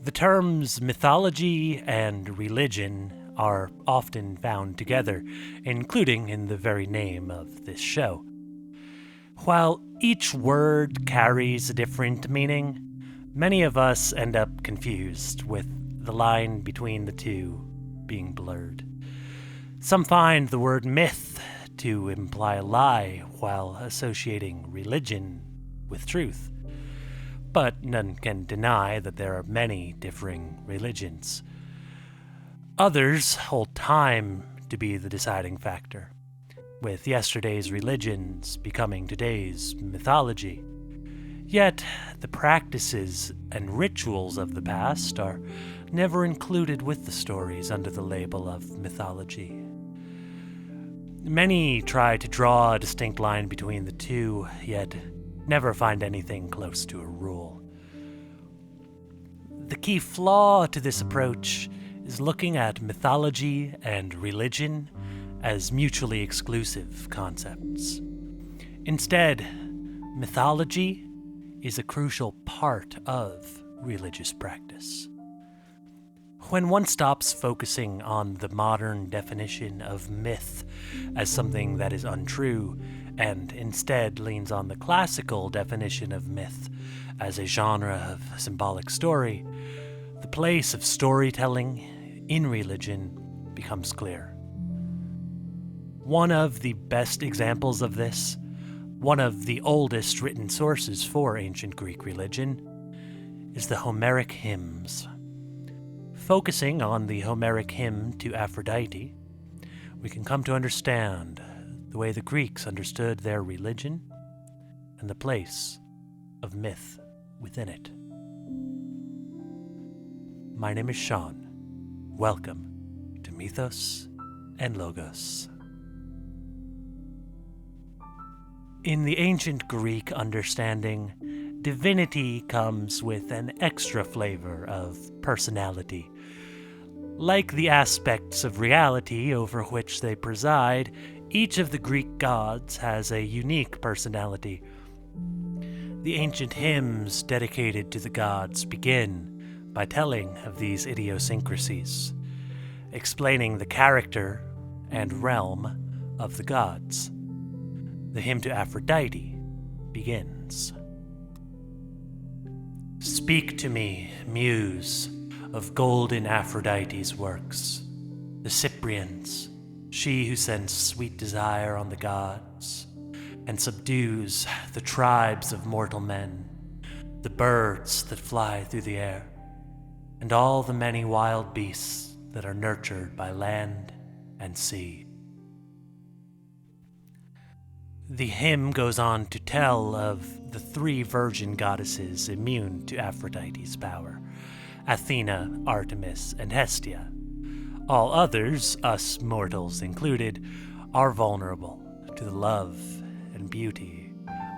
The terms mythology and religion are often found together, including in the very name of this show. While each word carries a different meaning, many of us end up confused, with the line between the two being blurred. Some find the word myth to imply a lie while associating religion with truth. But none can deny that there are many differing religions. Others hold time to be the deciding factor, with yesterday's religions becoming today's mythology. Yet, the practices and rituals of the past are never included with the stories under the label of mythology. Many try to draw a distinct line between the two, yet never find anything close to a rule. The key flaw to this approach is looking at mythology and religion as mutually exclusive concepts. Instead, mythology is a crucial part of religious practice. When one stops focusing on the modern definition of myth as something that is untrue, and instead leans on the classical definition of myth as a genre of symbolic story, the place of storytelling in religion becomes clear. One of the best examples of this, one of the oldest written sources for ancient Greek religion, is the Homeric Hymns. Focusing on the Homeric hymn to Aphrodite, we can come to understand the way the Greeks understood their religion and the place of myth within it. My name is Sean. Welcome to Mythos and Logos. In the ancient Greek understanding, divinity comes with an extra flavor of personality. Like the aspects of reality over which they preside, each of the Greek gods has a unique personality. The ancient hymns dedicated to the gods begin by telling of these idiosyncrasies, explaining the character and realm of the gods. The hymn to Aphrodite begins. Speak to me, muse, of golden Aphrodite's works, the Cyprians, she who sends sweet desire on the gods, and subdues the tribes of mortal men, the birds that fly through the air, and all the many wild beasts that are nurtured by land and sea. The hymn goes on to tell of the three virgin goddesses immune to Aphrodite's power: Athena, Artemis, and Hestia. All others, us mortals included, are vulnerable to the love and beauty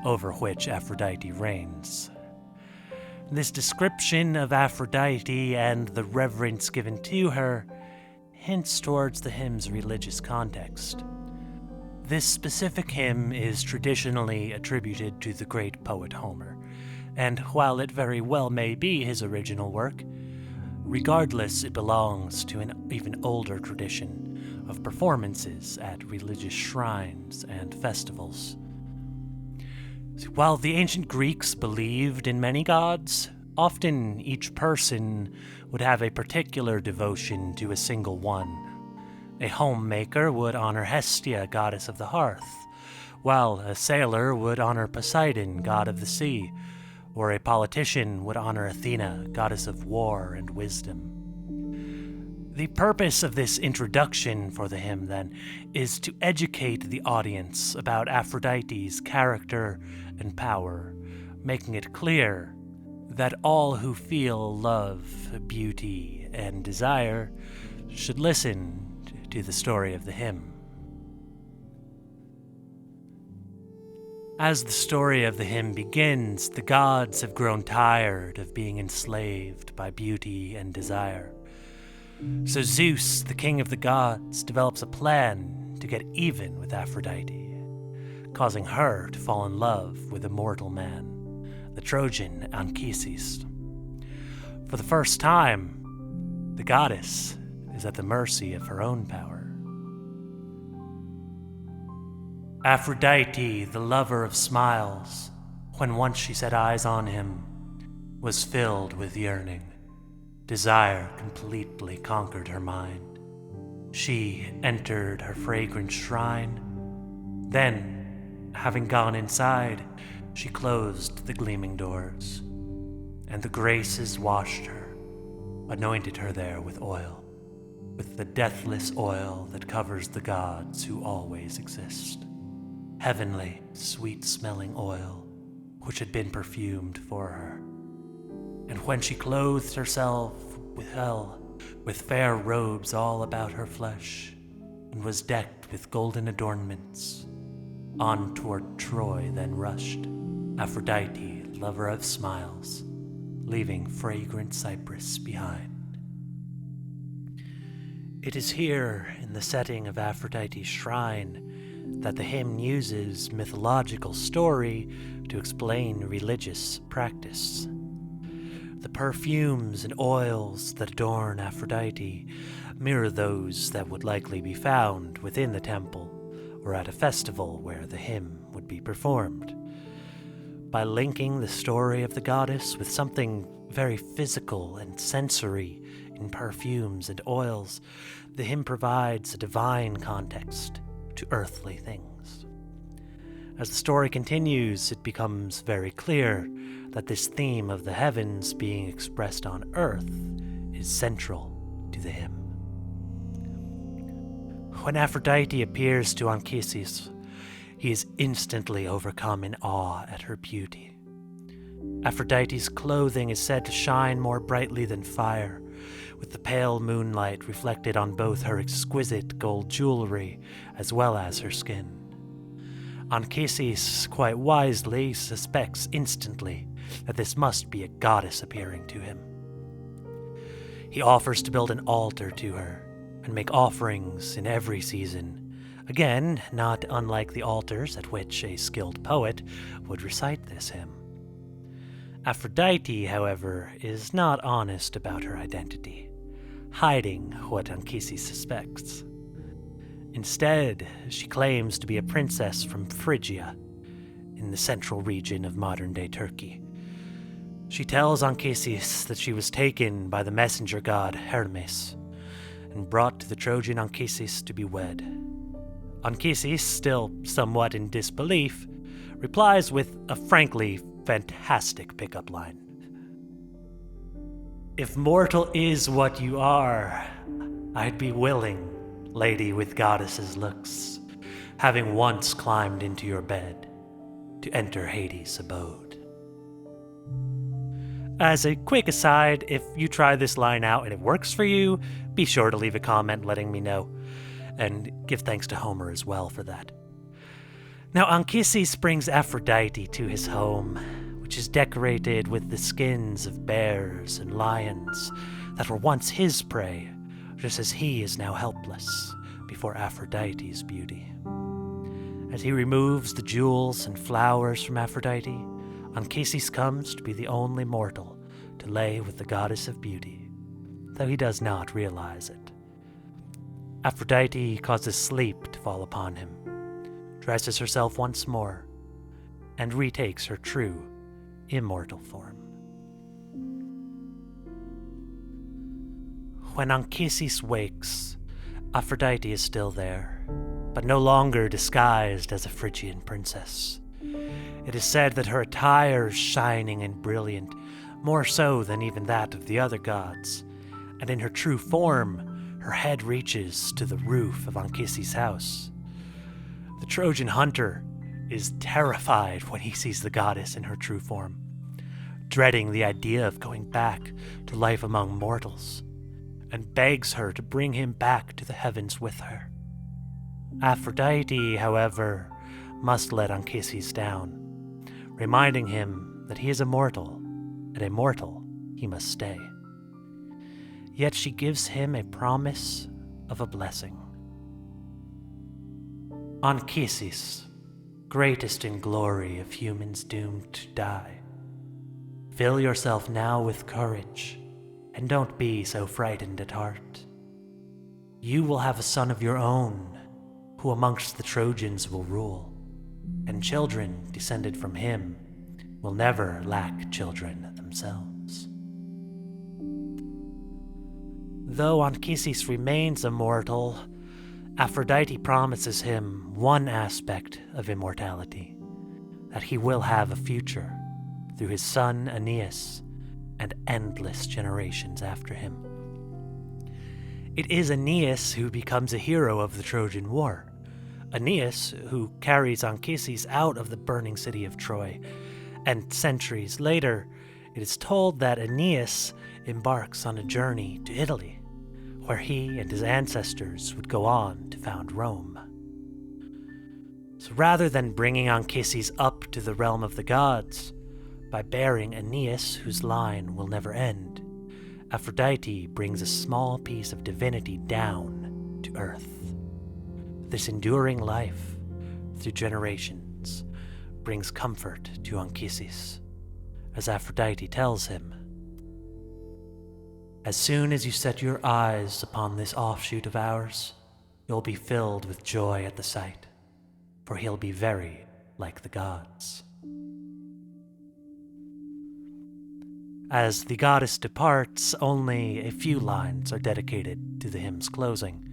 over which Aphrodite reigns. This description of Aphrodite and the reverence given to her hints towards the hymn's religious context. This specific hymn is traditionally attributed to the great poet Homer, and while it very well may be his original work, regardless, it belongs to an even older tradition of performances at religious shrines and festivals. While the ancient Greeks believed in many gods, often each person would have a particular devotion to a single one. A homemaker would honor Hestia, goddess of the hearth, while a sailor would honor Poseidon, god of the sea, or a politician would honor Athena, goddess of war and wisdom. The purpose of this introduction for the hymn, then, is to educate the audience about Aphrodite's character and power, making it clear that all who feel love, beauty, and desire should listen to the story of the hymn. As the story of the hymn begins, the gods have grown tired of being enslaved by beauty and desire. So Zeus, the king of the gods, develops a plan to get even with Aphrodite, causing her to fall in love with a mortal man, the Trojan Anchises. For the first time, the goddess is at the mercy of her own power. Aphrodite, the lover of smiles, when once she set eyes on him, was filled with yearning. Desire completely conquered her mind. She entered her fragrant shrine. Then, having gone inside, she closed the gleaming doors, and the Graces washed her, anointed her there with oil, with the deathless oil that covers the gods who always exist. Heavenly, sweet-smelling oil, which had been perfumed for her. And when she clothed herself with fair robes all about her flesh, and was decked with golden adornments, on toward Troy then rushed Aphrodite, lover of smiles, leaving fragrant cypress behind. It is here, in the setting of Aphrodite's shrine, that the hymn uses mythological story to explain religious practice. The perfumes and oils that adorn Aphrodite mirror those that would likely be found within the temple or at a festival where the hymn would be performed. By linking the story of the goddess with something very physical and sensory in perfumes and oils, the hymn provides a divine context to earthly things. As the story continues, it becomes very clear that this theme of the heavens being expressed on earth is central to the hymn. When Aphrodite appears to Anchises, he is instantly overcome in awe at her beauty. Aphrodite's clothing is said to shine more brightly than fire, with the pale moonlight reflected on both her exquisite gold jewelry as well as her skin. Anchises, quite wisely, suspects instantly that this must be a goddess appearing to him. He offers to build an altar to her and make offerings in every season, again, not unlike the altars at which a skilled poet would recite this hymn. Aphrodite, however, is not honest about her identity, hiding what Anchises suspects. Instead, she claims to be a princess from Phrygia, in the central region of modern-day Turkey. She tells Anchises that she was taken by the messenger god Hermes and brought to the Trojan Anchises to be wed. Anchises, still somewhat in disbelief, replies with a frankly fantastic pickup line. "If mortal is what you are, I'd be willing, lady with goddess's looks, having once climbed into your bed, to enter Hades' abode." As a quick aside, if you try this line out and it works for you, be sure to leave a comment letting me know, and give thanks to Homer as well for that. Now Anchises brings Aphrodite to his home, which is decorated with the skins of bears and lions that were once his prey, just as he is now helpless before Aphrodite's beauty. As he removes the jewels and flowers from Aphrodite, Anchises comes to be the only mortal to lay with the goddess of beauty, though he does not realize it. Aphrodite causes sleep to fall upon him, dresses herself once more, and retakes her true, immortal form. When Anchises wakes, Aphrodite is still there, but no longer disguised as a Phrygian princess. It is said that her attire is shining and brilliant, more so than even that of the other gods, and in her true form, her head reaches to the roof of Anchises' house. The Trojan hunter is terrified when he sees the goddess in her true form, dreading the idea of going back to life among mortals, and begs her to bring him back to the heavens with her. Aphrodite, however, must let Anchises down, reminding him that he is immortal, and immortal he must stay. Yet she gives him a promise of a blessing. Anchises, greatest in glory of humans doomed to die, fill yourself now with courage and don't be so frightened at heart. You will have a son of your own, who amongst the Trojans will rule, and children descended from him will never lack children themselves. Though Anchises remains immortal, Aphrodite promises him one aspect of immortality, that he will have a future through his son Aeneas and endless generations after him. It is Aeneas who becomes a hero of the Trojan War, Aeneas who carries Anchises out of the burning city of Troy, and centuries later, it is told that Aeneas embarks on a journey to Italy, where he and his ancestors would go on to found Rome. So rather than bringing Anchises up to the realm of the gods, by bearing Aeneas, whose line will never end, Aphrodite brings a small piece of divinity down to earth. This enduring life, through generations, brings comfort to Anchises, as Aphrodite tells him, "As soon as you set your eyes upon this offshoot of ours, you'll be filled with joy at the sight, for he'll be very like the gods." As the goddess departs, only a few lines are dedicated to the hymn's closing.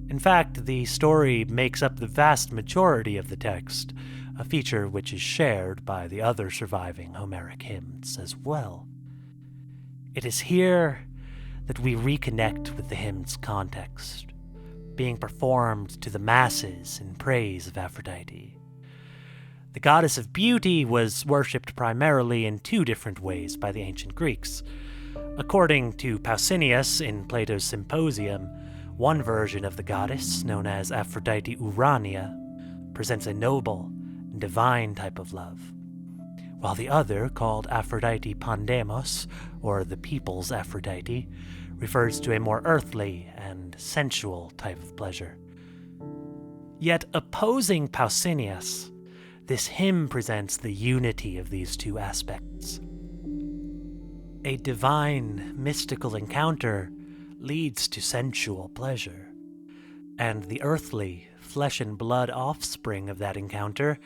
In fact, the story makes up the vast majority of the text, a feature which is shared by the other surviving Homeric hymns as well. It is here that we reconnect with the hymn's context, being performed to the masses in praise of Aphrodite. The goddess of beauty was worshipped primarily in two different ways by the ancient Greeks. According to Pausanias in Plato's Symposium, one version of the goddess, known as Aphrodite Urania, presents a noble and divine type of love, while the other, called Aphrodite Pandemos, or the people's Aphrodite, refers to a more earthly and sensual type of pleasure. Yet opposing Pausanias, this hymn presents the unity of these two aspects. A divine, mystical encounter leads to sensual pleasure, and the earthly, flesh and blood offspring of that encounter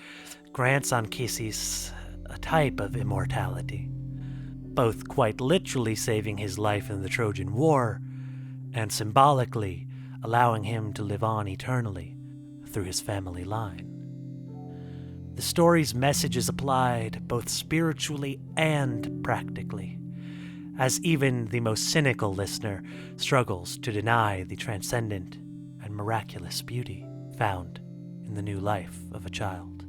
grants Anchises a type of immortality, both quite literally saving his life in the Trojan War, and symbolically allowing him to live on eternally through his family line. The story's message is applied both spiritually and practically, as even the most cynical listener struggles to deny the transcendent and miraculous beauty found in the new life of a child.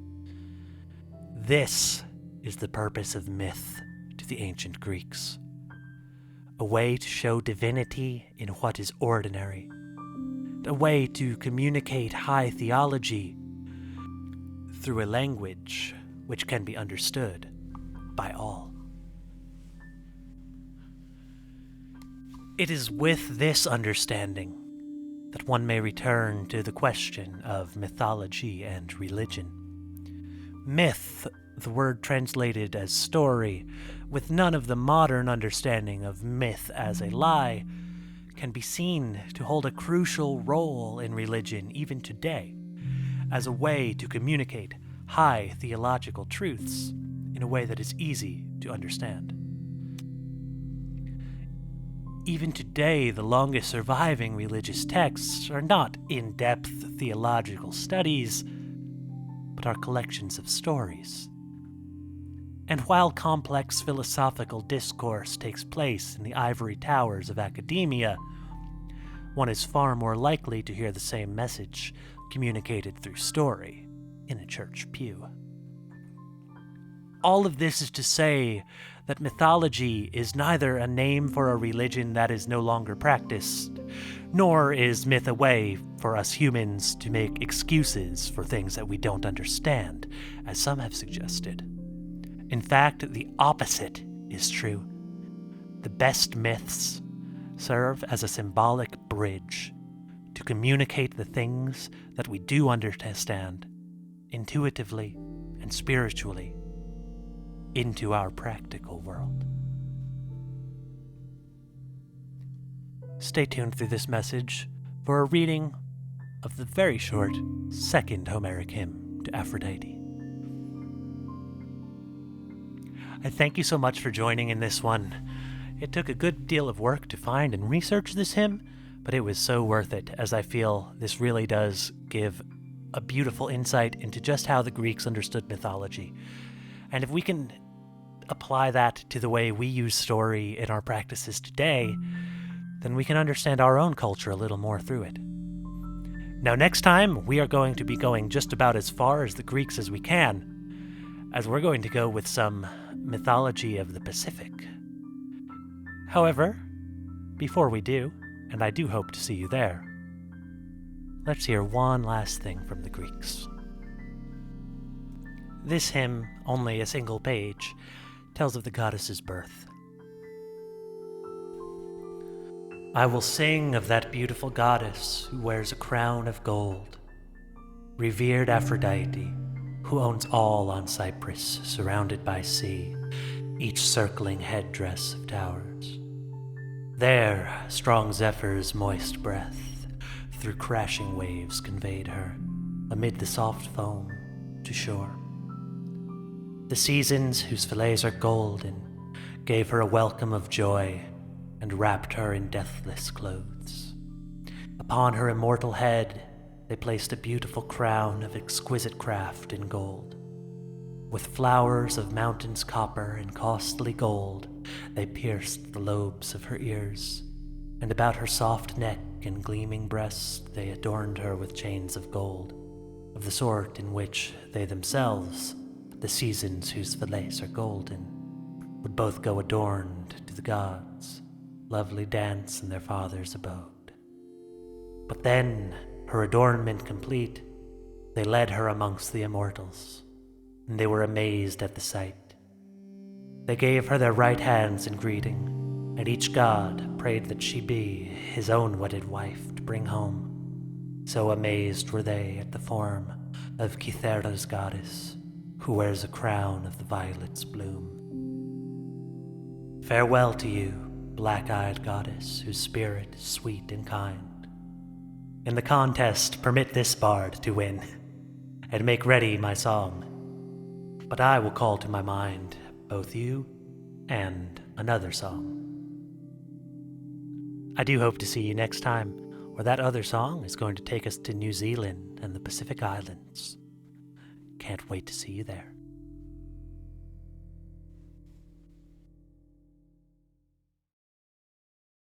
This is the purpose of myth to the ancient Greeks, a way to show divinity in what is ordinary, a way to communicate high theology through a language which can be understood by all. It is with this understanding that one may return to the question of mythology and religion. Myth, the word translated as story, with none of the modern understanding of myth as a lie, can be seen to hold a crucial role in religion even today, as a way to communicate high theological truths in a way that is easy to understand. Even today, the longest surviving religious texts are not in-depth theological studies, but are collections of stories. And while complex philosophical discourse takes place in the ivory towers of academia, one is far more likely to hear the same message communicated through story in a church pew. All of this is to say that mythology is neither a name for a religion that is no longer practiced, nor is myth a way for us humans to make excuses for things that we don't understand, as some have suggested. In fact, the opposite is true. The best myths serve as a symbolic bridge to communicate the things that we do understand intuitively and spiritually into our practical world. Stay tuned through this message for a reading of the very short second Homeric hymn to Aphrodite. I thank you so much for joining in this one. It took a good deal of work to find and research this hymn, but it was so worth it, as I feel this really does give a beautiful insight into just how the Greeks understood mythology. And if we can apply that to the way we use story in our practices today, then we can understand our own culture a little more through it. Now, next time, we are going to be going just about as far as the Greeks as we can, as we're going to go with some mythology of the Pacific. However, before we do, and I do hope to see you there, let's hear one last thing from the Greeks. This hymn, only a single page, tells of the goddess's birth. I will sing of that beautiful goddess who wears a crown of gold, revered Aphrodite, who owns all on Cyprus, surrounded by sea, each circling headdress of towers. There, strong Zephyr's moist breath through crashing waves conveyed her, amid the soft foam, to shore. The seasons, whose fillets are golden, gave her a welcome of joy, and wrapped her in deathless clothes. Upon her immortal head they placed a beautiful crown of exquisite craft in gold. With flowers of mountains copper and costly gold they pierced the lobes of her ears, and about her soft neck and gleaming breast they adorned her with chains of gold, of the sort in which they themselves, the seasons whose fillets are golden, would both go adorned to the gods, lovely dance in their father's abode. But then, her adornment complete, they led her amongst the immortals, and they were amazed at the sight. They gave her their right hands in greeting, and each god prayed that she be his own wedded wife to bring home. So amazed were they at the form of Cythera's goddess, who wears a crown of the violet's bloom. Farewell to you, black-eyed goddess, whose spirit is sweet and kind. In the contest, permit this bard to win, and make ready my song. But I will call to my mind both you and another song. I do hope to see you next time, where that other song is going to take us to New Zealand and the Pacific Islands. Can't wait to see you there.